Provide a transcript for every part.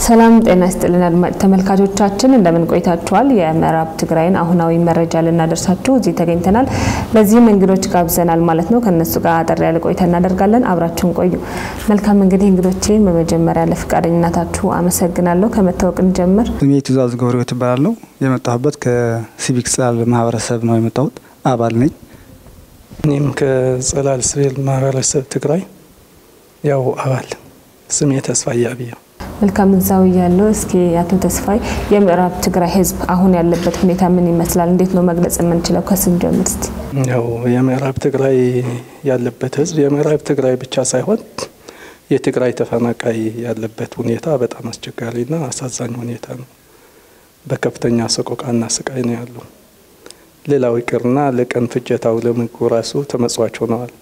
ሰላም ጤና ይስጥልን አድማጭ ተመልካቾቻችን እንደምን ቆይታችኋል የምዕራብ ትግራይን አሁናዊ መረጃ ለናደርሳችሁ እዚህ ተገኝተናል ለዚህ እንግዶች ጋብዘናል ማለት ነው ከነሱ ጋር አጠር ያለ ቆይታ እናደርጋለን አብራችሁን ቆዩ መልካም እንግዲህ እንግዶቼ በመጀመሪያ ለፍቃደኝነታችሁ አመሰግናለሁ ከመታወቅን ጀምር ስሜ ትዛዝ ገብሩ ተባላለሁ የመጣሁበት ከሲቪክ ጽላል ማህበረሰብ ነው የመጣሁት አባል ነኝ እኔም ከጽላል ሲቪል ማህበረሰብ ትግራይ ያው አባል ስሜ ተስፋዬ አብያ መልካም እንዛው ያለው እስኪ ያቶ ተስፋይ የምዕራብ ትግራይ ህዝብ አሁን ያለበት ሁኔታ ምን ይመስላል እንዴት ነው መግለጽ የምንችለው ከስም ጀምር እስቲ ያው የምዕራብ ትግራይ ያለበት ህዝብ የምዕራብ ትግራይ ብቻ ሳይሆን የትግራይ ተፈናቃይ ያለበት ሁኔታ በጣም አስቸጋሪና አሳዛኝ ሁኔታ ነው በከፍተኛ ሰቆቃና ስቃይ ነው ያለው ሌላው ይቅርና ለቀን ፍጀታው ለምግቡ ራሱ ተመጽዋች ሆነዋል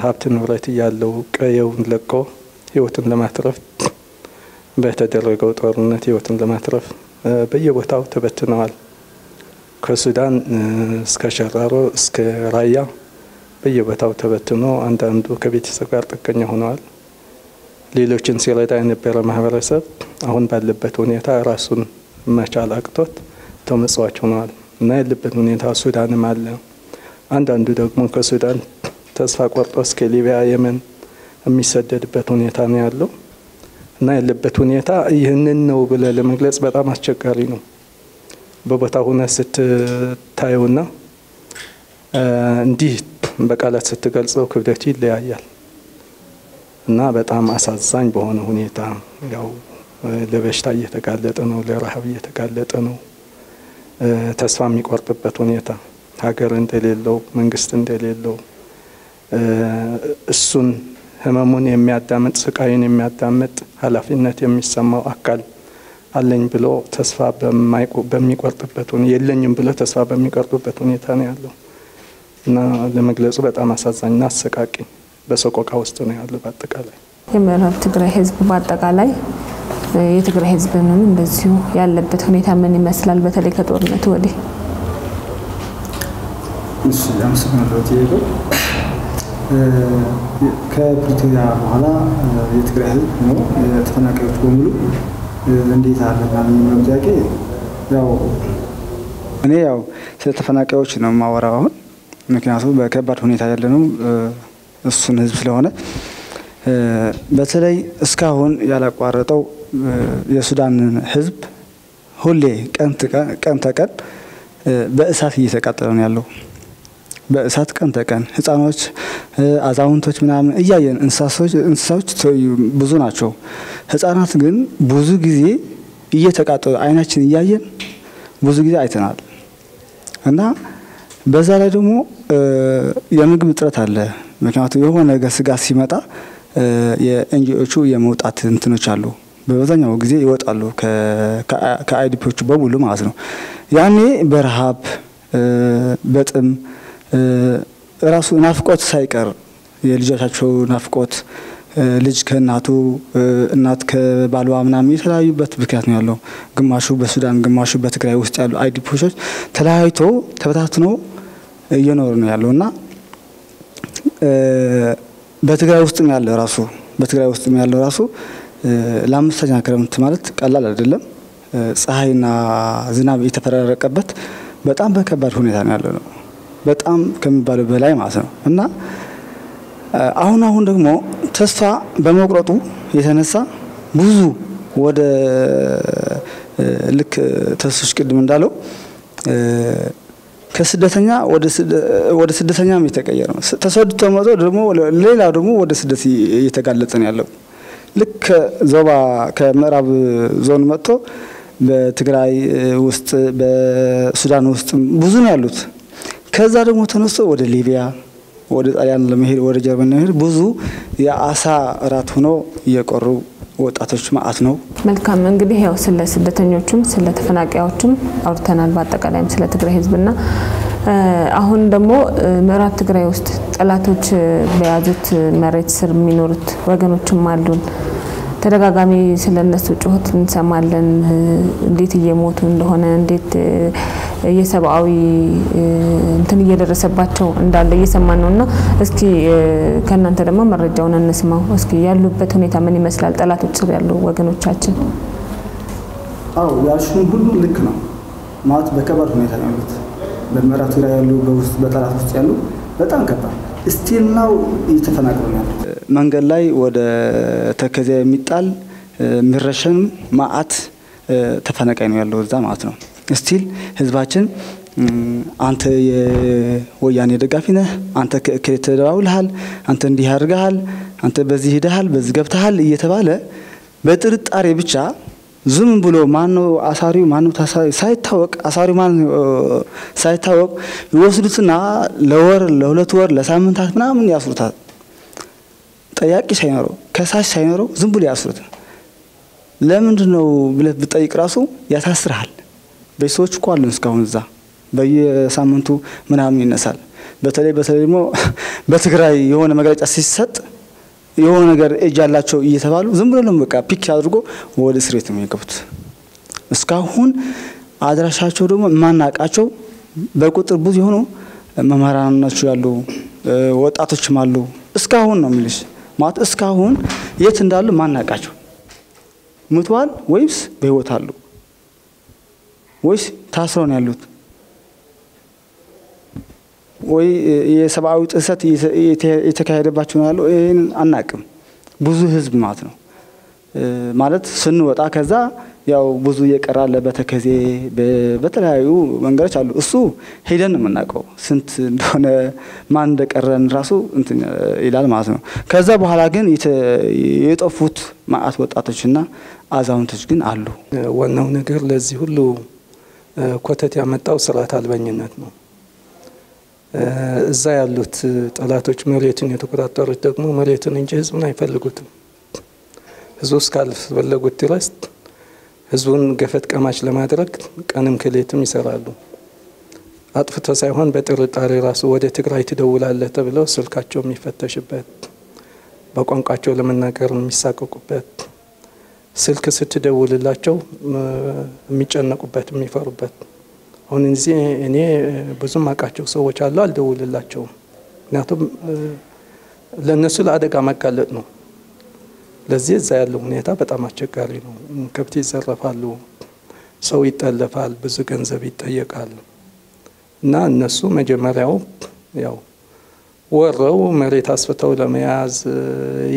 ሀብት ንብረት ያለው ቀየውን ለቆ ህይወትን ለማትረፍ በተደረገው ጦርነት ህይወትን ለማትረፍ በየቦታው ተበትነዋል ከሱዳን እስከ ሸራሮ እስከ ራያ በየቦታው ተበትኖ አንዳንዱ ከቤተሰብ ጋር ጥገኛ ሆነዋል ሌሎችን ሲረዳ የነበረ ማህበረሰብ አሁን ባለበት ሁኔታ ራሱን መቻል አቅቶት ተመጽዋች ሆነዋል እና ያለበት ሁኔታ ሱዳንም አለ አንዳንዱ ደግሞ ከሱዳን ተስፋ ቆርጦ እስከ ሊቢያ የመን የሚሰደድበት ሁኔታ ነው ያለው እና ያለበት ሁኔታ ይህንን ነው ብለ ለመግለጽ በጣም አስቸጋሪ ነው በቦታው ሆነ ስትታዩና እንዲህ በቃላት ስትገልጸው ክብደት ይለያያል እና በጣም አሳዛኝ በሆነ ሁኔታ ያው ለበሽታ እየተጋለጠ ነው ለረሃብ እየተጋለጠ ነው ተስፋ የሚቆርጥበት ሁኔታ ሀገር እንደሌለው መንግስት እንደሌለው እሱን ህመሙን የሚያዳምጥ ስቃይን የሚያዳምጥ ኃላፊነት የሚሰማው አካል አለኝ ብሎ ተስፋ በሚቆርጥበት ሁኔታ የለኝም ብሎ ተስፋ በሚቆርጥበት ሁኔታ ነው ያለው እና ለመግለጹ በጣም አሳዛኝና አሰቃቂ በሰቆቃ ውስጥ ነው ያለው በአጠቃላይ የምዕራብ ትግራይ ህዝብ በአጠቃላይ የትግራይ ህዝብንም እንደዚሁ ያለበት ሁኔታ ምን ይመስላል በተለይ ከጦርነቱ ወዲህ እሺ አመሰግናለሁ ቴሌኮ ከፕሪቶሪያ በኋላ የትግራይ ህዝብ ነው የተፈናቃዮች በሙሉ እንዴት አለና ነው ጥያቄ ያው እኔ ያው ስለተፈናቃዮች ነው ማወራው አሁን ምክንያቱም በከባድ ሁኔታ ያለ ነው እሱን ህዝብ ስለሆነ በተለይ እስካሁን ያላቋረጠው የሱዳን ህዝብ ሁሌ ቀን ተቀን በእሳት እየተቃጠለ ነው ያለው በእሳት ቀን ተቀን ህፃኖች አዛውንቶች ምናምን እያየን እንስሳዎች ብዙ ናቸው ህፃናት ግን ብዙ ጊዜ እየተቃጠሉ አይናችን እያየን ብዙ ጊዜ አይተናል እና በዛ ላይ ደግሞ የምግብ እጥረት አለ ምክንያቱም የሆነ ነገር ስጋት ሲመጣ የኤንጂኦቹ የመውጣት እንትኖች አሉ በበዛኛው ጊዜ ይወጣሉ ከአይዲፒዎቹ በሙሉ ማለት ነው ያኔ በረሃብ በጥም ራሱ ናፍቆት ሳይቀር የልጆቻቸው ናፍቆት ልጅ ከናቱ እናት ከባልዋ ምናምን የተለያዩበት ምክንያት ነው ያለው ግማሹ በሱዳን ግማሹ በትግራይ ውስጥ ያሉ አይዲፒዎች ተለያይቶ ተበታትኖ እየኖሩ ነው ያለውና በትግራይ ውስጥም ያለው ራሱ ለአምስተኛ ክረምት ማለት ቀላል አይደለም ፀሐይና ዝናብ የተፈራረቀበት በጣም በከባድ ሁኔታ ነው ያለው በጣም ከሚባለው በላይ ማለት ነው እና አሁን ደግሞ ተስፋ በመቁረጡ የተነሳ ብዙ ወደ ልክ ተስፋሽ ቅድም እንዳለው ከስደተኛ ወደ ስደተኛም የተቀየረ ነው ተሰድቶ መጥቶ ደግሞ ሌላው ደግሞ ወደ ስደት እየተጋለጠ ነው ያለው ልክ ዞባ ከምዕራብ ዞን መጥቶ በትግራይ ውስጥ በሱዳን ውስጥ ብዙ ነው ያሉት ከዛ ደግሞ ተነስቶ ወደ ሊቢያ ወደ ጣሊያን ለመሄድ ወደ ጀርመን ለመሄድ ብዙ የአሳ ራት ሆኖ የቆሩ ወጣቶች ማአት ነው መልካም እንግዲህ ያው ስለ ስደተኞችም ስለ ተፈናቃዮችም አውርተናል በአጠቃላይም ስለ ትግራይ ህዝብና አሁን ደግሞ ምዕራብ ትግራይ ውስጥ ጠላቶች በያዙት መሬት ስር የሚኖሩት ወገኖችም አሉን ተደጋጋሚ ስለነሱ ጩኸት እንሰማለን እንዴት እየሞቱ እንደሆነ እንዴት የሰብአዊ እንትን እየደረሰባቸው እንዳለ እየሰማን ነውና እስኪ ከናንተ ደግሞ መረጃውን እንስማው። እስኪ ያሉበት ሁኔታ ምን ይመስላል? ጠላቶች ስር ያሉ ወገኖቻችን። አው ያልሽውን ሁሉ ልክ ነው ማለት በከባድ ሁኔታ ነው ያሉት። በመራቱ ላይ ያሉ በውስጥ በጠላት ውስጥ ያሉ በጣም ከባድ ስቲል ነው እየተፈናቀሉ ያሉት። መንገድ ላይ ወደ ተከዜ የሚጣል ምረሸን ማአት ተፈናቃይ ነው ያለው እዛ ማለት ነው። ስቲል ህዝባችን አንተ የወያኔ ደጋፊ ነህ፣ አንተ ከተደዋውልሃል፣ አንተ እንዲህ ያርጋሃል፣ አንተ በዚህ ሄደሃል፣ በዚህ ገብተሃል እየተባለ በጥርጣሬ ብቻ ዝም ብሎ ማነው አሳሪው ማነው ሳይታወቅ አሳሪው ማን ሳይታወቅ ይወስዱትና ለወር ለሁለት ወር ለሳምንታት ምናምን ያስሩታል። ጠያቂ ሳይኖረው ከሳሽ ሳይኖረው ዝም ብሎ ያስሩት። ለምንድነው ብለህ ብጠይቅ ራሱ ያሳስራል። በሰዎች እኮ አሉ እስካሁን እዛ በየሳምንቱ ምናምን ይነሳል። በተለይ ደግሞ በትግራይ የሆነ መግለጫ ሲሰጥ የሆነ ነገር እጃላቸው እየተባሉ ዝም ብሎ ነው በቃ ፒክ አድርጎ ወደ እስሬት ነው የሚገቡት። እስካሁን አድራሻቸው ደግሞ ማናቃቸው በቁጥር ብዙ ሆኖ መማራን ናቸው ያሉ ወጣቶችም አሉ። እስካሁን ነው የሚልሽ ማለት እስካሁን የት እንዳሉ ማናቃቸው ሙተዋል ወይስ በህይወት አሉ ወይስ ታስረው ነው ያሉት ወይ የሰብአዊ ጥሰት የተካሄደባቸው ነው ያለው ይሄን አናቅም። ብዙ ህዝብ ማለት ነው ማለት ስንወጣ ከዛ ያው ብዙ የቀራለ በተከዜ በተለያዩ መንገዶች አሉ። እሱ ሄደን ነው የምናውቀው ስንት እንደሆነ ማን እንደቀረን ራሱ እንትን ይላል ማለት ነው። ከዛ በኋላ ግን የጠፉት ማአት ወጣቶችና አዛውንቶች ግን አሉ። ዋናው ነገር ለዚህ ሁሉ ኮተት ያመጣው ስርዓት አልበኝነት ነው። እዛ ያሉት ጠላቶች መሬትን የተቆጣጠሩት ደግሞ መሬትን እንጂ ህዝቡን አይፈልጉትም። ህዝቡ እስካልፈለጉት ድረስ ህዝቡን ገፈት ቀማች ለማድረግ ቀንም ከሌትም ይሰራሉ። አጥፍቶ ሳይሆን በጥርጣሬ ራሱ ወደ ትግራይ ትደውላለህ ተብለው ስልካቸው የሚፈተሽበት በቋንቋቸው ለመናገር የሚሳቀቁበት ስልክ ስትደውልላቸው የሚጨነቁበት የሚፈሩበት አሁን እኔ ብዙም አቃቸው ሰዎች አሉ አልደውልላቸው ምክንያቱም ለነሱ ለአደጋ መጋለጥ ነው። ለዚህ እዛ ያለው ሁኔታ በጣም አስቸጋሪ ነው። ከብት ይዘረፋሉ፣ ሰው ይጠለፋል፣ ብዙ ገንዘብ ይጠየቃል እና እነሱ መጀመሪያው ያው ወረው መሬት አስፍተው ለመያዝ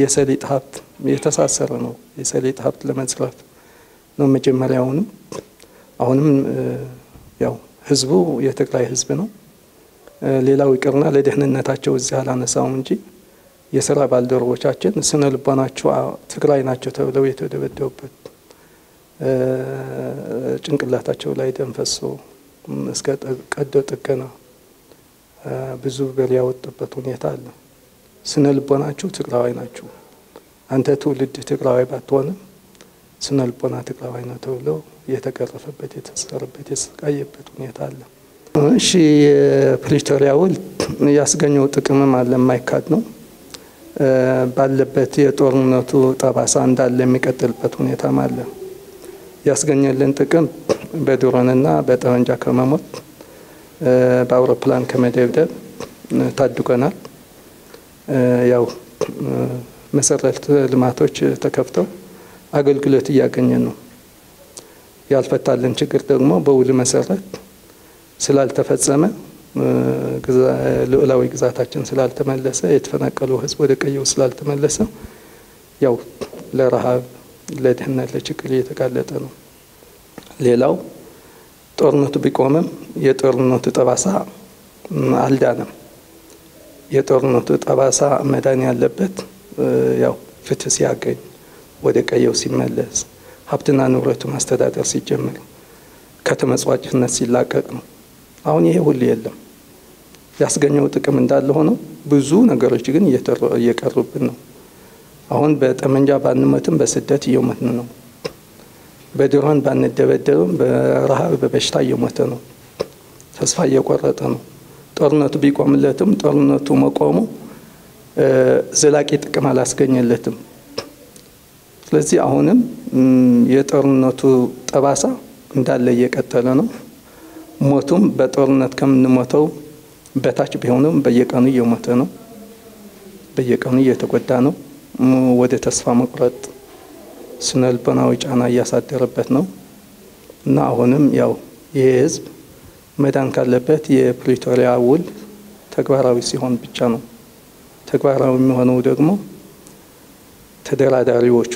የሰሊጥ ሀብት የተሳሰረ ነው። የሰሊጥ ሀብት ለመዝረፍ ነው መጀመሪያውንም አሁንም ያው ህዝቡ የትግራይ ህዝብ ነው። ሌላው ይቀርና ለደህንነታቸው እዚህ አላነሳው እንጂ የሥራ ባልደረቦቻችን ስነ ልቦናቸው ትግራይ ናቸው ተብለው የተደበደቡበት ጭንቅላታቸው ላይ ደም ፈሶ እስከ ቀዶ ጥገና ብዙ ብር ያወጡበት ሁኔታ አለ። ስነ ልቦናቸው ትግራዋይ ናቸው። አንተ ትውልድ ትግራዋይ ባትሆንም ስነ ልቦና ትግራዋይ ነው ተብለው የተገረፈበት የተሰረበት የተሰቃየበት ሁኔታ አለ። እሺ የፕሪቶሪያ ውል ያስገኘው ጥቅምም አለ የማይካድ ነው። ባለበት የጦርነቱ ጠባሳ እንዳለ የሚቀጥልበት ሁኔታም አለ። ያስገኘልን ጥቅም በድሮንና በጠመንጃ ከመሞት በአውሮፕላን ከመደብደብ ታድጎናል። ያው መሰረተ ልማቶች ተከፍተው አገልግሎት እያገኘን ነው። ያልፈታልን ችግር ደግሞ በውል መሰረት ስላልተፈጸመ ሉዓላዊ ግዛታችን ስላልተመለሰ የተፈናቀሉ ህዝብ ወደ ቀየው ስላልተመለሰ ያው ለረሃብ ለድህነት ለችግር እየተጋለጠ ነው። ሌላው ጦርነቱ ቢቆምም የጦርነቱ ጠባሳ አልዳነም። የጦርነቱ ጠባሳ መዳን ያለበት ያው ፍትህ ሲያገኝ ወደ ቀየው ሲመለስ ሀብትና ንብረቱ ማስተዳደር ሲጀምር ከተመጽዋዕነት ሲላቀቅ ነው። አሁን ይሄ ሁሉ የለም። ያስገኘው ጥቅም እንዳለ ሆኖ ብዙ ነገሮች ግን እየቀሩብን ነው። አሁን በጠመንጃ ባንመትም በስደት እየሞትን ነው። በድሮን ባንደበደብም በረሃብ በበሽታ እየሞተ ነው። ተስፋ እየቆረጠ ነው። ጦርነቱ ቢቆምለትም ጦርነቱ መቆሙ ዘላቂ ጥቅም አላስገኘለትም። ስለዚህ አሁንም የጦርነቱ ጠባሳ እንዳለ እየቀጠለ ነው። ሞቱም በጦርነት ከምንሞተው በታች ቢሆንም በየቀኑ እየሞተ ነው፣ በየቀኑ እየተጎዳ ነው። ወደ ተስፋ መቁረጥ ስነልቦናዊ ጫና እያሳደረበት ነው እና አሁንም ያው ይሄ ህዝብ መዳን ካለበት የፕሪቶሪያ ውል ተግባራዊ ሲሆን ብቻ ነው። ተግባራዊ የሚሆነው ደግሞ ተደራዳሪዎቹ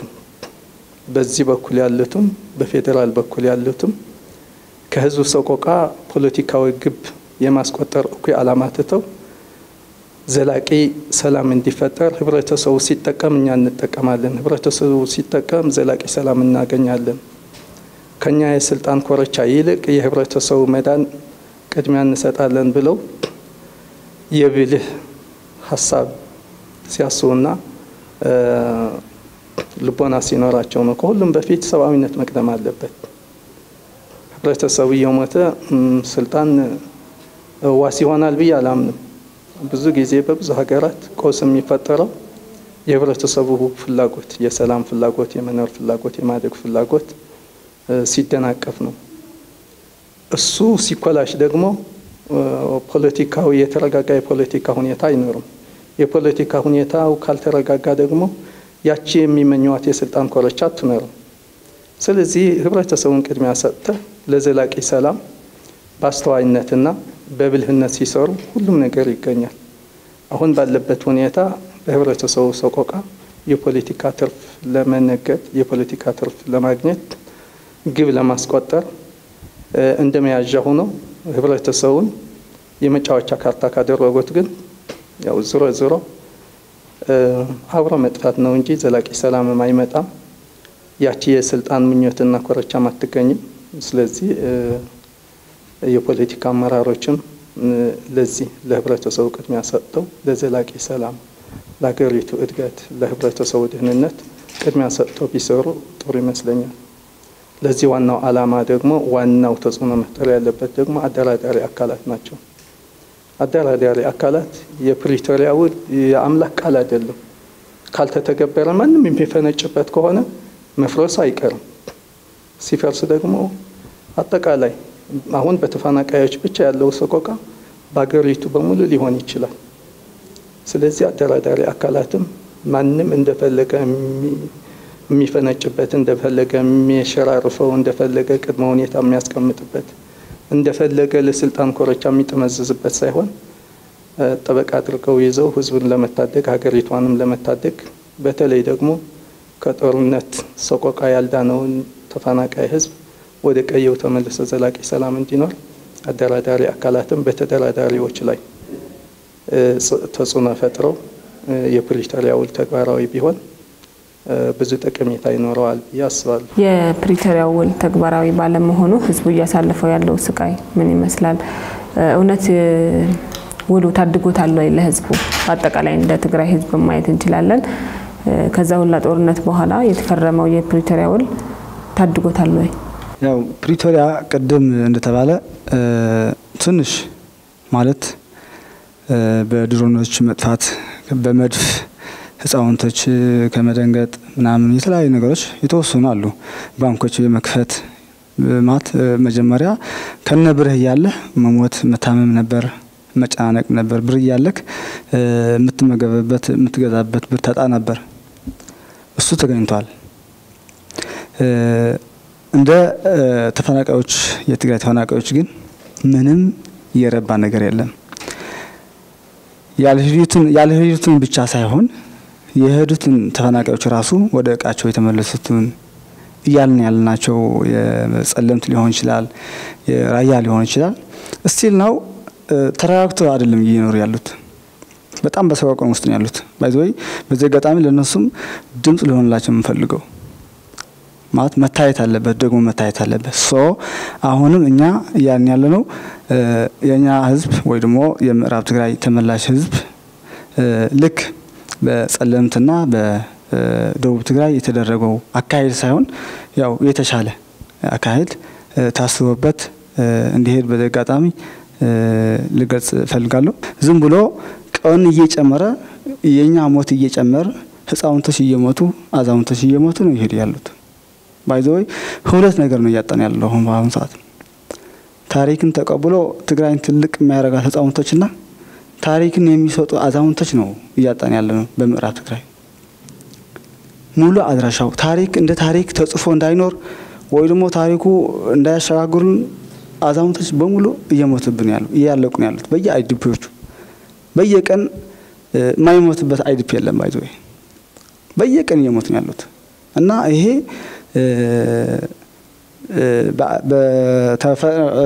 በዚህ በኩል ያሉትም በፌደራል በኩል ያሉትም ከህዝቡ ሰቆቃ ፖለቲካዊ ግብ የማስቆጠር እኩይ ዓላማ ትተው ዘላቂ ሰላም እንዲፈጠር ህብረተሰቡ ሲጠቀም እኛ እንጠቀማለን፣ ህብረተሰቡ ሲጠቀም ዘላቂ ሰላም እናገኛለን፣ ከኛ የስልጣን ኮረቻ ይልቅ የህብረተሰቡ መዳን ቅድሚያ እንሰጣለን ብለው የብልህ ሀሳብ ሲያስቡና ልቦና ሲኖራቸው ነው። ከሁሉም በፊት ሰብአዊነት መቅደም አለበት። ህብረተሰቡ እየሞተ ስልጣን ዋስ ይሆናል ብዬ አላምንም። ብዙ ጊዜ በብዙ ሀገራት ቀውስ የሚፈጠረው የህብረተሰቡ ፍላጎት፣ የሰላም ፍላጎት፣ የመኖር ፍላጎት፣ የማደግ ፍላጎት ሲደናቀፍ ነው። እሱ ሲኮላሽ ደግሞ ፖለቲካው የተረጋጋ የፖለቲካ ሁኔታ አይኖርም። የፖለቲካ ሁኔታው ካልተረጋጋ ደግሞ ያቺ የሚመኘዋት የስልጣን ኮረቻ አትኖርም። ስለዚህ ህብረተሰቡን ቅድሚያ ሰጥተው ለዘላቂ ሰላም በአስተዋይነትና በብልህነት ሲሰሩ ሁሉም ነገር ይገኛል። አሁን ባለበት ሁኔታ በህብረተሰቡ ሰቆቃ የፖለቲካ ትርፍ ለመነገድ፣ የፖለቲካ ትርፍ ለማግኘት፣ ግብ ለማስቆጠር እንደመያዣ ሆኖ ህብረተሰቡን የመጫወቻ ካርታ ካደረጉት ግን ያው ዞሮ አብሮ መጥፋት ነው እንጂ ዘላቂ ሰላም አይመጣም። ያቺ የስልጣን ምኞትና ኮረቻም አትገኝም። ስለዚህ የፖለቲካ አመራሮችም ለዚህ ለህብረተሰቡ ቅድሚያ ሰጥተው ለዘላቂ ሰላም፣ ለሀገሪቱ እድገት፣ ለህብረተሰቡ ደህንነት ቅድሚያ ሰጥተው ቢሰሩ ጥሩ ይመስለኛል። ለዚህ ዋናው ዓላማ ደግሞ ዋናው ተጽዕኖ መፍጠር ያለበት ደግሞ አደራዳሪ አካላት ናቸው። አደራዳሪ አካላት የፕሪቶሪያ ውል የአምላክ ቃል አይደለም። ካልተተገበረ ማንም የሚፈነጭበት ከሆነ መፍረሱ አይቀርም። ሲፈርስ ደግሞ አጠቃላይ አሁን በተፈናቃዮች ብቻ ያለው ሰቆቃ በአገሪቱ በሙሉ ሊሆን ይችላል። ስለዚህ አደራዳሪ አካላትም ማንም እንደፈለገ የሚፈነጭበት፣ እንደፈለገ የሚሸራርፈው፣ እንደፈለገ ቅድመ ሁኔታ የሚያስቀምጥበት፣ እንደፈለገ ለስልጣን ኮረቻ የሚጠመዝዝበት ሳይሆን ጠበቃ አድርገው ይዘው ህዝብን ለመታደግ ሀገሪቷንም ለመታደግ በተለይ ደግሞ ከጦርነት ሰቆቃ ያልዳነውን ተፈናቃይ ህዝብ ወደ ቀየው ተመልሶ ዘላቂ ሰላም እንዲኖር አደራዳሪ አካላትም በተደራዳሪዎች ላይ ተጽዕኖ ፈጥረው የፕሪቶሪያ ውል ተግባራዊ ቢሆን ብዙ ጠቀሜታ ይኖረዋል ብዬ አስባለሁ። የፕሪቶሪያ ውል ተግባራዊ ባለመሆኑ ህዝቡ እያሳለፈው ያለው ስቃይ ምን ይመስላል? እውነት ውሉ ታድጎታል ወይ ለህዝቡ? አጠቃላይ እንደ ትግራይ ህዝብ ማየት እንችላለን። ከዛ ሁላ ጦርነት በኋላ የተፈረመው የፕሪቶሪያ ውል ታድጎታል ወይ? ያው ፕሪቶሪያ ቅድም እንደተባለ ትንሽ ማለት በድሮኖች መጥፋት፣ በመድፍ ህፃውንቶች ከመደንገጥ ምናምን የተለያዩ ነገሮች የተወሰኑ አሉ። ባንኮች የመክፈት ማት መጀመሪያ ከነብርህ ያለ መሞት መታመም ነበር፣ መጫነቅ ነበር። ብር ያለክ የምትመገበበት የምትገዛበት ብር ታጣ ነበር። እሱ ተገኝቷል። እንደ ተፈናቃዮች የትግራይ ተፈናቃዮች ግን ምንም የረባ ነገር የለም። ያልሄዱትን ብቻ ሳይሆን የሄዱትን ተፈናቃዮች ራሱ ወደ እቃቸው የተመለሱትን እያልን ያልናቸው የጸለምት ሊሆን ይችላል፣ የራያ ሊሆን ይችላል። እስቲል ነው ተረጋግተው አይደለም እየኖሩ ያሉት። በጣም በሰቆቃ ውስጥ ነው ያሉት። ባይዘይ በዚህ አጋጣሚ ለነሱም ድምጽ ሊሆንላቸው የምፈልገው ማለት መታየት አለበት፣ ደግሞ መታየት አለበት። አሁንም እኛ ያን ያለነው የኛ ህዝብ ወይ ደግሞ የምዕራብ ትግራይ ተመላሽ ህዝብ ልክ በጸለምትና በደቡብ ትግራይ የተደረገው አካሄድ ሳይሆን ያው የተሻለ አካሄድ ታስቦበት እንዲሄድ በአጋጣሚ ልገልጽ ፈልጋለሁ። ዝም ብሎ ቀን እየጨመረ የኛ ሞት እየጨመረ ህፃውንቶች እየሞቱ አዛውንቶች እየሞቱ ነው ይሄድ ያሉት። ባይዘይ ሁለት ነገር ነው ያጣን ያለው አሁን ሰዓት። ታሪክን ተቀብሎ ትግራይን ትልቅ የሚያረጋት ህፃውንቶችና ታሪክን የሚሰጡ አዛውንቶች ነው እያጣን ያለነው በምዕራብ ትግራይ። ሙሉ አድራሻው ታሪክ እንደ ታሪክ ተጽፎ እንዳይኖር ወይ ደግሞ ታሪኩ እንዳያሸጋግሩን አዛውንቶች በሙሉ እየሞቱብን እያለቁ ነው ያሉት በየአይዲፒዎቹ። በየቀን ማይሞትበት አይዲፒ የለም ባይዘው በየቀን እየሞቱ ነው ያሉት እና ይሄ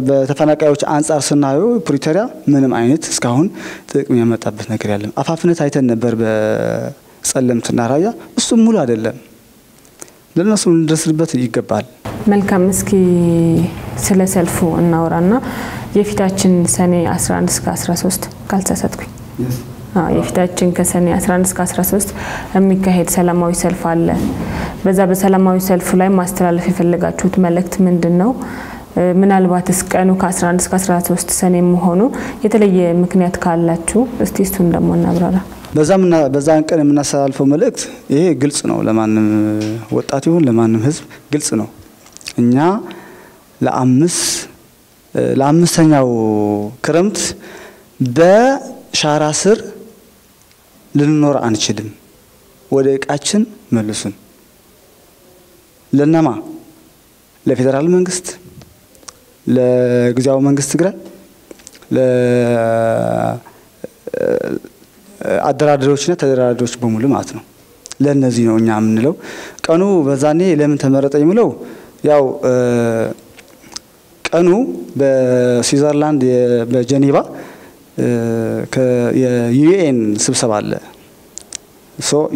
በተፈናቃዮች አንፃር ስናየው ፕሪቶሪያ ምንም አይነት እስካሁን ጥቅም ያመጣበት ነገር የለም። አፋፍነት አይተን ነበር በጸለምትና ራያ እሱ ሙሉ አይደለም። ለነሱ እንደርስበት ይገባል። መልካም እስኪ ስለ ሰልፉ እናወራና የፊታችን ሰኔ 11 እስከ 13 ካልተሳሳትኩኝ የፊታችን ከሰኔ 11 እስከ 13 የሚካሄድ ሰላማዊ ሰልፍ አለ። በዛ በሰላማዊ ሰልፉ ላይ ማስተላለፍ የፈለጋችሁት መልእክት ምንድነው? ምናልባት እስቀኑ ከ11 እስከ 13 ሰኔ መሆኑ የተለየ ምክንያት ካላችሁ እስቲ እሱን ደግሞ እናብራራ። በዛን ቀን የምናስተላልፈው መልእክት ይሄ ግልጽ ነው። ለማንም ወጣት ይሁን ለማንም ህዝብ ግልጽ ነው። እኛ ለአምስተኛው ክረምት በሻራ ስር ልንኖር አንችልም። ወደ እቃችን መልሱን። ለነማ ለፌደራል መንግስት ለጊዜያዊ መንግስት ትግራይ ለአደራዳሪዎችና ተደራዳሪዎች በሙሉ ማለት ነው። ለነዚህ ነው እኛ የምንለው። ቀኑ በዛኔ ለምን ተመረጠ የሚለው ያው ቀኑ በስዊዘርላንድ በጄኔቫ የዩኤን ስብሰባ አለ።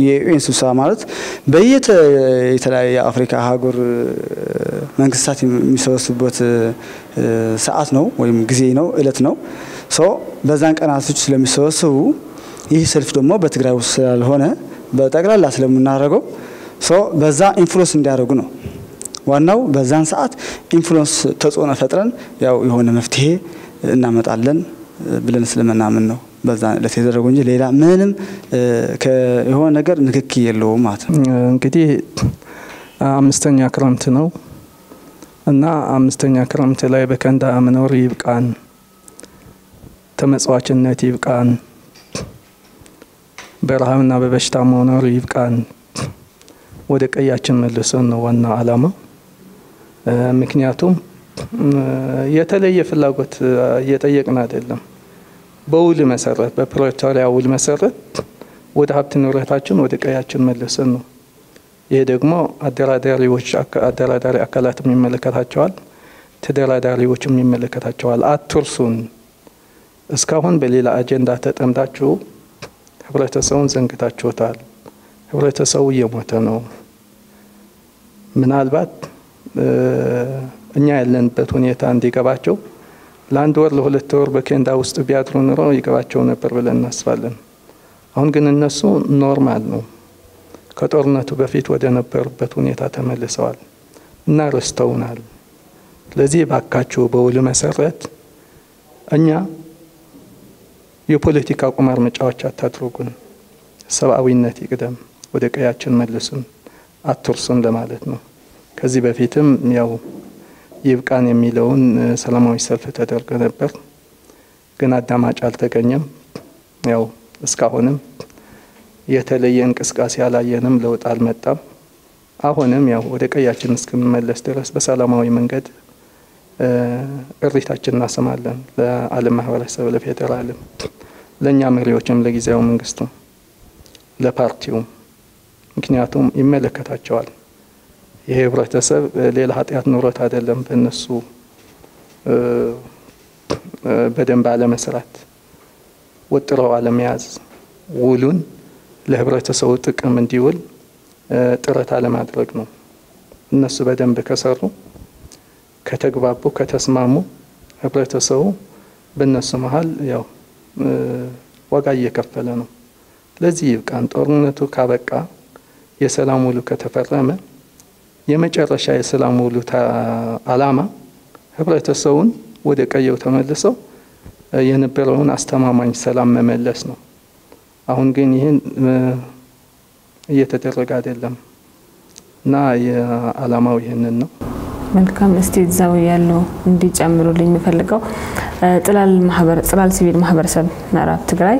የዩኤን ስብሰባ ማለት የተለያየ አፍሪካ ሀገር መንግስታት የሚሰበስቡበት ሰዓት ነው ወይም ጊዜ ነው እለት ነው። በዛን ቀናቶች ስለሚሰበሰቡ ይህ ሰልፍ ደግሞ በትግራይ ውስጥ ስላልሆነ በጠቅላላ ስለምናደርገው በዛ ኢንፍሉዌንስ እንዲያደርጉ ነው ዋናው። በዛን ሰዓት ኢንፍሉዌንስ ተጽዕኖ ፈጥረን ያው የሆነ መፍትሄ እናመጣለን ብለን ስለምናምን ነው በዛ ለተደረገው እንጂ ሌላ ምንም የሆነ ነገር ንክኪ የለውም ማለት ነው። እንግዲህ አምስተኛ ክረምት ነው እና አምስተኛ ክረምት ላይ በከንዳ መኖር ይብቃን፣ ተመጽዋችነት ይብቃን፣ በረሃብና በበሽታ መኖር ይብቃን፣ ወደ ቀያችን መልሰን ነው ዋና ዓላማ። ምክንያቱም የተለየ ፍላጎት እየጠየቅን አይደለም። በውል መሰረት በፕሪቶሪያ ውል መሰረት ወደ ሀብት ንብረታችን ወደ ቀያችን መልሰን ነው። ይሄ ደግሞ አደራዳሪ አካላትም ይመለከታቸዋል፣ ተደራዳሪዎችም ይመለከታቸዋል። አትርሱን። እስካሁን በሌላ አጀንዳ ተጠምዳችሁ ህብረተሰቡን ዘንግታችሁታል። ህብረተሰቡ እየሞተ ነው። ምናልባት እኛ ያለንበት ሁኔታ እንዲገባቸው ለአንድ ወር ለሁለት ወር በኬንዳ ውስጥ ቢያድሩ ኑሮ ይገባቸው ነበር ብለን እናስባለን። አሁን ግን እነሱ ኖርማል ነው፣ ከጦርነቱ በፊት ወደ ነበሩበት ሁኔታ ተመልሰዋል እና ረስተውናል። ስለዚህ ባካችሁ በውል መሰረት እኛ የፖለቲካ ቁማር መጫወቻ አታድርጉን፣ ሰብአዊነት ይቅደም፣ ወደ ቀያችን መልሱን፣ አትርሱን ለማለት ነው። ከዚህ በፊትም ያው ይብቃን የሚለውን ሰላማዊ ሰልፍ ተደርጎ ነበር፣ ግን አዳማጭ አልተገኘም። ያው እስካሁንም የተለየ እንቅስቃሴ አላየንም፣ ለውጥ አልመጣም። አሁንም ያው ወደ ቀያችን እስክንመለስ ድረስ በሰላማዊ መንገድ እሪታችን እናሰማለን ለዓለም ማህበረሰብ፣ ለፌደራልም፣ ለኛ መሪዎችም፣ ለጊዜያዊ መንግስቱ፣ ለፓርቲው። ምክንያቱም ይመለከታቸዋል። ይሄ ህብረተሰብ ሌላ ኃጢአት ኑሮት አይደለም በእነሱ በደንብ አለመስራት፣ ወጥረው አለመያዝ፣ ውሉን ለህብረተሰቡ ጥቅም እንዲውል ጥረት አለማድረግ ነው። እነሱ በደንብ ከሰሩ፣ ከተግባቡ፣ ከተስማሙ ህብረተሰቡ በእነሱ መሀል ያው ዋጋ እየከፈለ ነው። ለዚህ ይብቃን። ጦርነቱ ካበቃ የሰላም ውሉ ከተፈረመ የመጨረሻ የሰላም ውሉ ዓላማ ህብረተሰቡን ወደ ቀየው ተመልሰው የነበረውን አስተማማኝ ሰላም መመለስ ነው። አሁን ግን ይሄን እየተደረገ አይደለም እና የዓላማው ይሄንን ነው። መልካም እስቲ እዛው ያለው እንዲጨምሩልኝ የምፈልገው ጥላል ሲቪል ማህበረሰብ ምዕራብ ትግራይ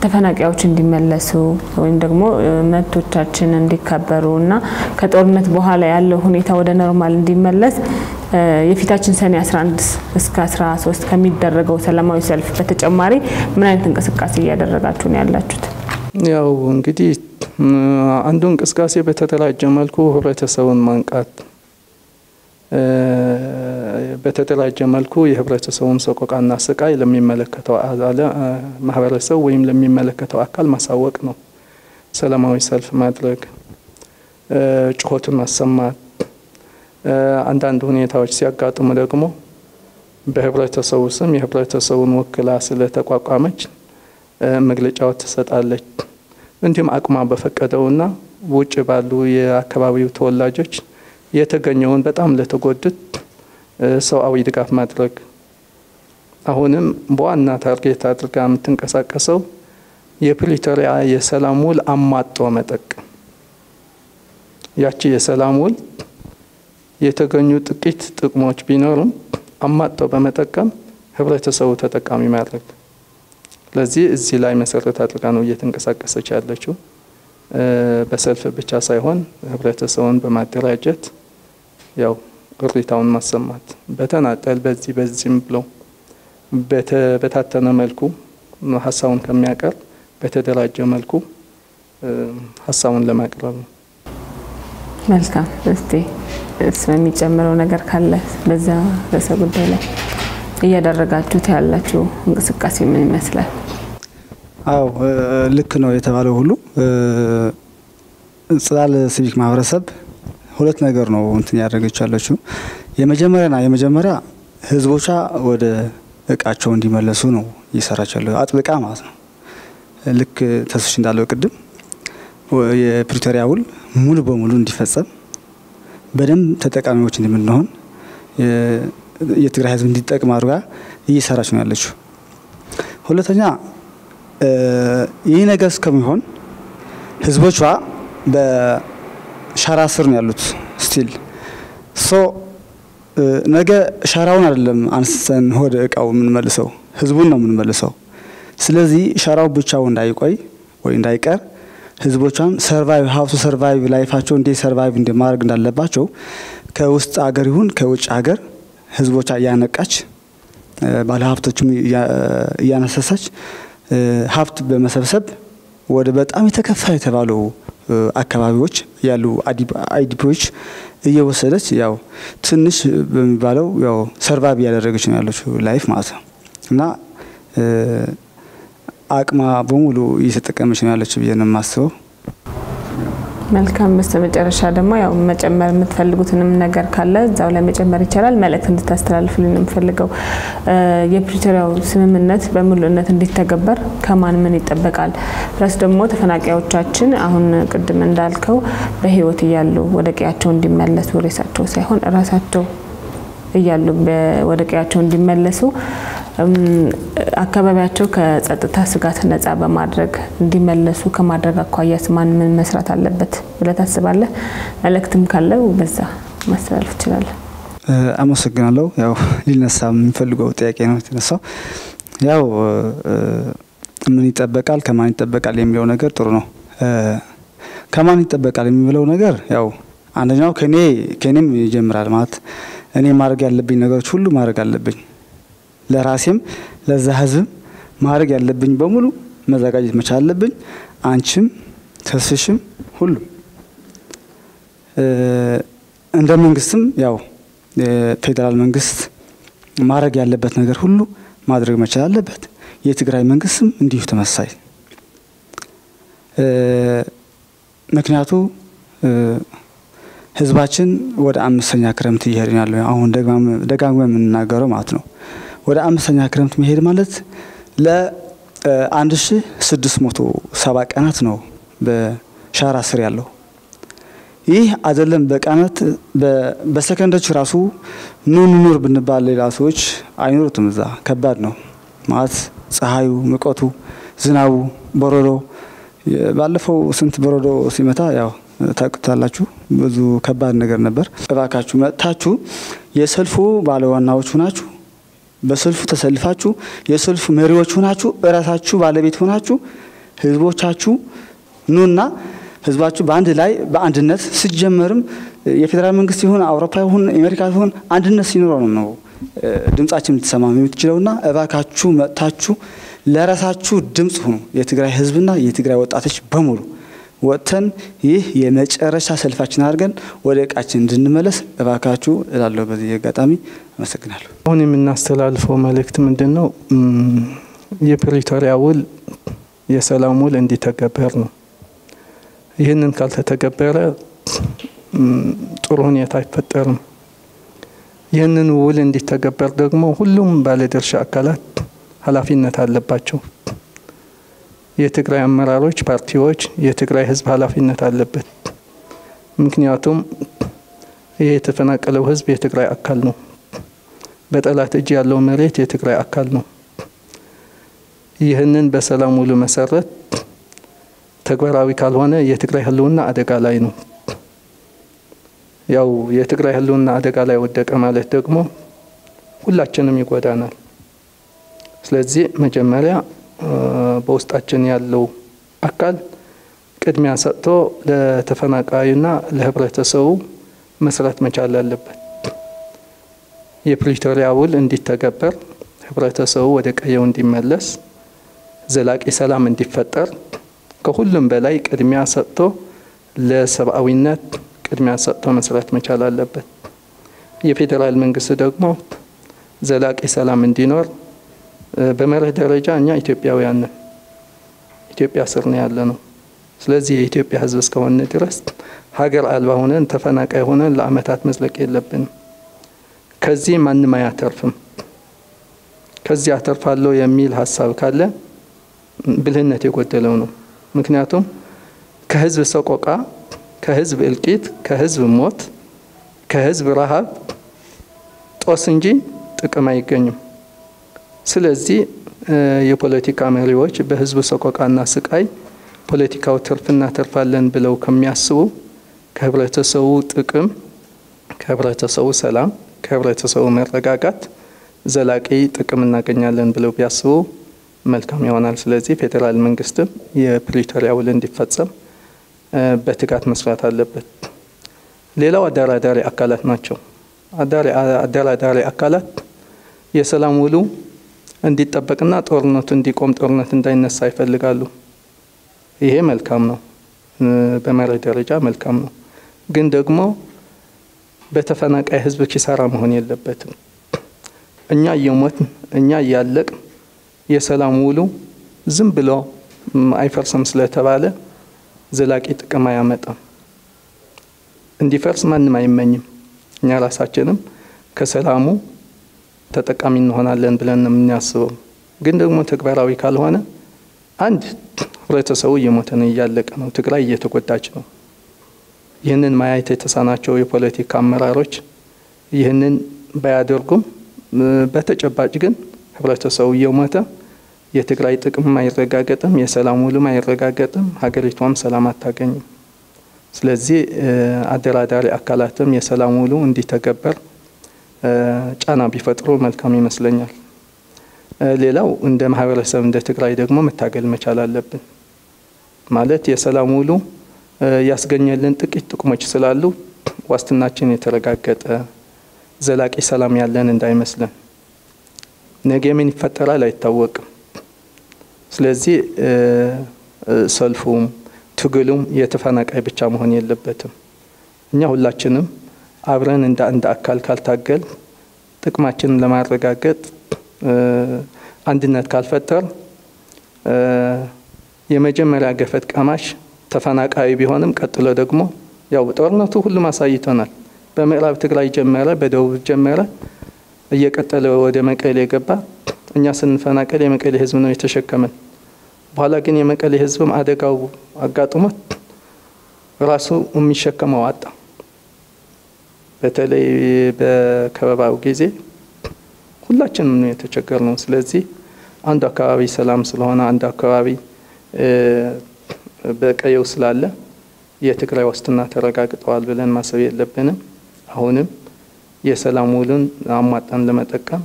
ተፈናቃዮች እንዲመለሱ ወይም ደግሞ መብቶቻችን እንዲከበሩና ከጦርነት በኋላ ያለው ሁኔታ ወደ ኖርማል እንዲመለስ የፊታችን ሰኔ 11 እስከ 13 ከሚደረገው ሰላማዊ ሰልፍ በተጨማሪ ምን አይነት እንቅስቃሴ እያደረጋችሁ ነው ያላችሁት? ያው እንግዲህ አንዱ እንቅስቃሴ በተደራጀ መልኩ ህብረተሰቡን ማንቃት በተደራጀ መልኩ የህብረተሰቡን ሰቆቃና ስቃይ ለሚመለከተው ማህበረሰብ ወይም ለሚመለከተው አካል ማሳወቅ ነው። ሰላማዊ ሰልፍ ማድረግ ጩኸቱን ማሰማት አንዳንድ ሁኔታዎች ሲያጋጥሙ ደግሞ በህብረተሰቡ ስም የህብረተሰቡን ወክላ ስለተቋቋመች መግለጫዎች ትሰጣለች። እንዲሁም አቅሟ በፈቀደውና ውጭ ባሉ የአካባቢው ተወላጆች የተገኘውን በጣም ለተጎዱት ሰውአዊ ድጋፍ ማድረግ አሁንም በዋና ታርጌት አድርጋ የምትንቀሳቀሰው የፕሪቶሪያ የሰላም ውል አማጦ መጠቀም ያቺ የሰላም ውል የተገኙ ጥቂት ጥቅሞች ቢኖሩም አማጦ በመጠቀም ህብረተሰቡ ተጠቃሚ ማድረግ ለዚህ እዚህ ላይ መሰረት አድርጋ ነው እየተንቀሳቀሰች ያለችው። በሰልፍ ብቻ ሳይሆን ህብረተሰቡን በማደራጀት ያው ቅሬታውን ማሰማት በተናጠል በዚህም ብሎ በተበታተነ መልኩ ሐሳቡን ከሚያቀርብ በተደራጀ መልኩ ሐሳቡን ለማቅረብ ነው። መልካም እስቲ ስለሚጨምረው ነገር ካለ በዛ በሰ ጉዳይ ላይ እያደረጋችሁት ያላችሁ እንቅስቃሴ ምን ይመስላል? አው ልክ ነው የተባለው ሁሉ ጽላል ሲቪክ ማህበረሰብ ሁለት ነገር ነው እንትን ያደረገቻለችው። የመጀመሪያ ህዝቦቿ ወደ እቃቸው እንዲመለሱ ነው እየሰራቻለው አጥብቃ ማለት ነው። ልክ ተስፍሽ እንዳለው ቅድም የፕሪቶሪያ ውል ሙሉ በሙሉ እንዲፈጸም በደንብ ተጠቃሚዎች እንድንሆን የትግራይ ህዝብ እንዲጠቅም አድርጋ እየሰራች ነው ያለችው። ሁለተኛ ይህ ነገር እስከሚሆን ህዝቦቿ በሻራ ስር ነው ያሉት ስቲል ነገ ሻራውን አይደለም አንስተን ወደ እቃው ምን መልሰው ህዝቡን ነው ምን መልሰው። ስለዚህ ሻራው ብቻው እንዳይቆይ ወይ እንዳይቀር ህዝቦቿን ሃው ቱ ሰርቫይቭ ላይፋቸው እንደ ሰርቫይቭ እንደማድረግ እንዳለባቸው ከውስጥ ሀገር ይሁን ከውጭ ሀገር ህዝቦቿ ያነቃች ባለሀብቶችም ያነሳሳች ሀብት በመሰብሰብ ወደ በጣም የተከፋ የተባለው አካባቢዎች ያሉ አይዲፒዎች እየወሰደች ያው ትንሽ በሚባለው ያው ሰርቫይቭ ያደረገች ነው ያለችው ላይፍ ማለት ነው። እና አቅማ በሙሉ እየተጠቀመች ነው ያለችው ብዬንም ማስበው። መልካም በስተመጨረሻ ደግሞ ያው መጨመር የምትፈልጉትንም ነገር ካለ እዛው ላይ መጨመር ይቻላል። መልእክት እንድታስተላልፉልን እንፈልገው የፕሪቶሪያው ስምምነት በሙሉነት እንዲተገበር ከማን ምን ይጠበቃል? ፕላስ ደግሞ ተፈናቃዮቻችን አሁን ቅድም እንዳልከው በህይወት እያሉ ወደ ቀያቸው እንዲመለሱ ሬሳቸው ሳይሆን ራሳቸው እያሉ ወደ ቀያቸው እንዲመለሱ አካባቢያቸው ከጸጥታ ስጋት ነፃ በማድረግ እንዲመለሱ ከማድረግ አኳያስ ማን ምን መስራት አለበት ብለህ ታስባለህ? መልእክትም ካለው በዛ ማስተላለፍ ይችላል። አመሰግናለሁ። ያው ሊነሳ የምፈልገው ጥያቄ ነው የተነሳው። ያው ምን ይጠበቃል ከማን ይጠበቃል የሚለው ነገር ጥሩ ነው። ከማን ይጠበቃል የሚለው ነገር ያው አንደኛው ከኔም ይጀምራል ማለት እኔ ማድረግ ያለብኝ ነገሮች ሁሉ ማድረግ አለብኝ። ለራሴም ለዛ ህዝብ ማድረግ ያለብኝ በሙሉ መዘጋጀት መቻል አለብኝ። አንቺም ተስፍሽም ሁሉ እንደ መንግስትም ያው ፌደራል መንግስት ማድረግ ያለበት ነገር ሁሉ ማድረግ መቻል አለበት። የትግራይ መንግስትም እንዲሁ ተመሳሳይ ምክንያቱ ህዝባችን ወደ 5ኛ ክረምት ይሄድን ያለው አሁን ደጋግመን የምንናገረው ማለት ነው። ወደ 5ኛ ክረምት መሄድ ማለት ለ1670 ቀናት ነው በሻራ ስር ያለው። ይህ አይደለም በቀናት በሰከንዶች ራሱ ኑር ብንባል ሌላ ሰዎች አይኖሩትም። እዛ ከባድ ነው ማለት ፀሐዩ፣ ሙቀቱ፣ ዝናቡ፣ በረዶ ባለፈው ስንት በረዶ ሲመታ ያው ታውቁታላችሁ። ብዙ ከባድ ነገር ነበር። እባካችሁ መጥታችሁ የሰልፉ ባለዋናዎች ሆናችሁ በሰልፉ ተሰልፋችሁ የሰልፉ መሪዎች ሆናችሁ እራሳችሁ ባለቤት ሆናችሁ ህዝቦቻችሁ ኑና ህዝባችሁ በአንድ ላይ በአንድነት ሲጀመርም የፌደራል መንግስት ይሁን አውሮፓ ይሁን አሜሪካ ይሁን አንድነት ሲኖር ነው ድምጻችን ልትሰማ የምትችለውና እባካችሁ መጥታችሁ ለራሳችሁ ድምጽ ሁኑ። የትግራይ ህዝብና የትግራይ ወጣቶች በሙሉ ወጥተን ይህ የመጨረሻ ሰልፋችን አድርገን ወደ ቃችን እንድንመለስ እባካችሁ እላለሁ። በዚህ አጋጣሚ አመሰግናለሁ። አሁን የምናስተላልፈው መልእክት ምንድነው? የፕሪቶሪያ ውል የሰላም ውል እንዲተገበር ነው። ይህንን ካልተተገበረ ጥሩ ሁኔታ አይፈጠርም። ይህንን ውል እንዲተገበር ደግሞ ሁሉም ባለድርሻ አካላት ኃላፊነት አለባቸው። የትግራይ አመራሮች፣ ፓርቲዎች፣ የትግራይ ህዝብ ኃላፊነት አለበት። ምክንያቱም ይሄ የተፈናቀለው ህዝብ የትግራይ አካል ነው። በጠላት እጅ ያለው መሬት የትግራይ አካል ነው። ይህንን በሰላም ውሉ መሰረት ተግባራዊ ካልሆነ የትግራይ ህልውና አደጋ ላይ ነው። ያው የትግራይ ህልውና አደጋ ላይ ወደቀ ማለት ደግሞ ሁላችንም ይጎዳናል። ስለዚህ መጀመሪያ በውስጣችን ያለው አካል ቅድሚያ ሰጥቶ ለተፈናቃዩና ለህብረተሰቡ መስራት መቻል አለበት። የፕሪቶሪያ ውል እንዲተገበር፣ ህብረተሰቡ ወደ ቀየው እንዲመለስ፣ ዘላቂ ሰላም እንዲፈጠር ከሁሉም በላይ ቅድሚያ ሰጥቶ ለሰብአዊነት ቅድሚያ ሰጥቶ መስራት መቻል አለበት። የፌደራል መንግስት ደግሞ ዘላቂ ሰላም እንዲኖር በመርህ ደረጃ እኛ ኢትዮጵያውያን ነን። ኢትዮጵያ ስር ነው ያለነው። ስለዚህ የኢትዮጵያ ህዝብ እስከሆነ ድረስ ሀገር አልባ ሆነን ተፈናቃይ ሆነን ለአመታት መዝለቅ የለብንም። ከዚህ ማንም አያተርፍም። ከዚህ አተርፋለሁ የሚል ሀሳብ ካለ ብልህነት የጎደለው ነው። ምክንያቱም ከህዝብ ሰቆቃ፣ ከህዝብ እልቂት፣ ከህዝብ ሞት፣ ከህዝብ ረሃብ ጦስ እንጂ ጥቅም አይገኝም። ስለዚህ የፖለቲካ መሪዎች በህዝብ ሰቆቃና ስቃይ ፖለቲካው ትርፍና ተርፋለን ብለው ከሚያስቡ ከህብረተሰቡ ጥቅም፣ ከህብረተሰቡ ሰላም፣ ከህብረተሰቡ መረጋጋት ዘላቂ ጥቅም እናገኛለን ብለው ቢያስቡ መልካም ይሆናል። ስለዚህ ፌደራል መንግስትም የፕሪቶሪያ ውል እንዲፈጸም በትጋት መስራት አለበት። ሌላው አደራዳሪ አካላት ናቸው። አደራዳሪ አካላት የሰላም ውሉ እንዲጠበቅና ጦርነቱ እንዲቆም፣ ጦርነት እንዳይነሳ ይፈልጋሉ። ይሄ መልካም ነው፣ በመርህ ደረጃ መልካም ነው። ግን ደግሞ በተፈናቃይ ህዝብ ኪሳራ መሆን የለበትም። እኛ እየሞትን እኛ እያለቅን የሰላም ውሉ ዝም ብሎ አይፈርስም ስለተባለ ዘላቂ ጥቅም አያመጣም። እንዲፈርስ ማንም አይመኝም። እኛ ራሳችንም ከሰላሙ ተጠቃሚ እንሆናለን ብለን የምናስበው። ግን ደግሞ ተግባራዊ ካልሆነ አንድ ህብረተሰቡ እየሞተ ነው፣ እያለቀ ነው፣ ትግራይ እየተጎዳች ነው። ይህንን ማየት የተሳናቸው የፖለቲካ አመራሮች ይህንን ባያደርጉም በተጨባጭ ግን ህብረተሰቡ እየሞተ የትግራይ ጥቅም አይረጋገጥም፣ የሰላም ውሉም አይረጋገጥም፣ ሀገሪቷም ሰላም አታገኝም። ስለዚህ አደራዳሪ አካላትም የሰላም ውሉ እንዲተገበር ጫና ቢፈጥሩ መልካም ይመስለኛል። ሌላው እንደ ማህበረሰብ እንደ ትግራይ ደግሞ መታገል መቻል አለብን። ማለት የሰላም ውሉ ያስገኘልን ጥቂት ጥቅሞች ስላሉ ዋስትናችን የተረጋገጠ ዘላቂ ሰላም ያለን እንዳይመስለን። ነገ ምን ይፈጠራል አይታወቅም። ስለዚህ ሰልፉም ትግሉም የተፈናቃይ ብቻ መሆን የለበትም። እኛ ሁላችንም አብረን እንደ አንድ አካል ካልታገል ጥቅማችንን ለማረጋገጥ አንድነት ካልፈጠር የመጀመሪያ ገፈት ቀማሽ ተፈናቃይ ቢሆንም ቀጥሎ ደግሞ ያው ጦርነቱ ሁሉም አሳይቶናል። በምዕራብ ትግራይ ጀመረ፣ በደቡብ ጀመረ፣ እየቀጠለ ወደ መቀሌ ገባ። እኛ ስንፈናቀል የመቀሌ ህዝብ ነው የተሸከመን። በኋላ ግን የመቀሌ ህዝብም አደጋው አጋጥሞት ራሱ የሚሸከመው አጣ። በተለይ በከበባው ጊዜ ሁላችንም ነው የተቸገርነው። ስለዚህ አንድ አካባቢ ሰላም ስለሆነ አንድ አካባቢ በቀየው ስላለ የትግራይ ዋስትና ተረጋግጧል ብለን ማሰብ የለብንም። አሁንም የሰላም ውሉን አሟጣን ለመጠቀም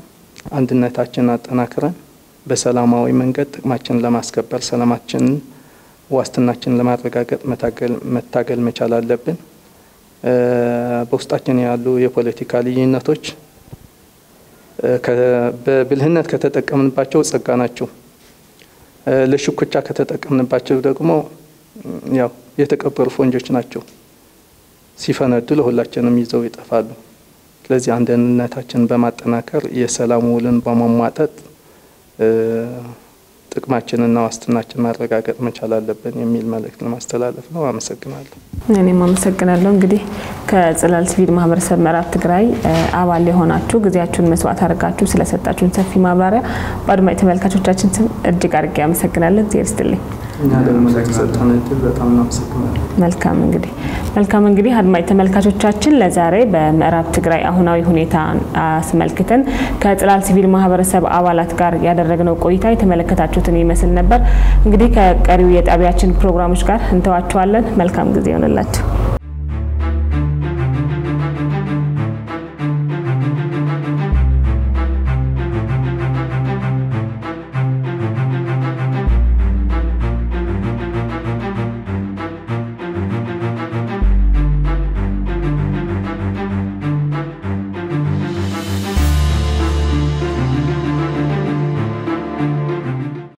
አንድነታችንን አጠናክረን በሰላማዊ መንገድ ጥቅማችንን ለማስከበር ሰላማችንን ዋስትናችንን ለማረጋገጥ መታገል መቻል አለብን። በውስጣችን ያሉ የፖለቲካ ልዩነቶች በብልህነት ከተጠቀምንባቸው ጸጋ ናቸው። ለሽኩቻ ከተጠቀምንባቸው ደግሞ ያው የተቀበሩ ፈንጆች ናቸው። ሲፈነዱ ለሁላችንም ይዘው ይጠፋሉ። ስለዚህ አንድነታችንን በማጠናከር የሰላም ውልን በማሟጠጥ ጥቅማችንና ዋስትናችንን ማረጋገጥ መቻል አለብን የሚል መልእክት ለማስተላለፍ ነው። አመሰግናለሁ። እኔም አመሰግናለሁ። እንግዲህ ከጽላል ሲቪል ማህበረሰብ ምዕራብ ትግራይ አባል የሆናችሁ ጊዜያችሁን መስዋዕት አድርጋችሁ ስለሰጣችሁን ሰፊ ማብራሪያ በአድማጭ ተመልካቾቻችን ስም እጅግ አድርጌ አመሰግናለሁ። እግዚአብሔር ይስጥልኝ። እኛ ደግሞ ስለተሰጠን እድል በጣም እናመሰግናለን። መልካም እንግዲህ አድማጭ ተመልካቾቻችን ለዛሬ በምዕራብ ትግራይ አሁናዊ ሁኔታ አስመልክተን ከጽላል ሲቪል ማህበረሰብ አባላት ጋር ያደረግነው ቆይታ የተመለከታችሁትን ይመስል ነበር። እንግዲህ ከቀሪው የጣቢያችን ፕሮግራሞች ጋር እንተዋችኋለን። መልካም ጊዜ ይሁንላችሁ።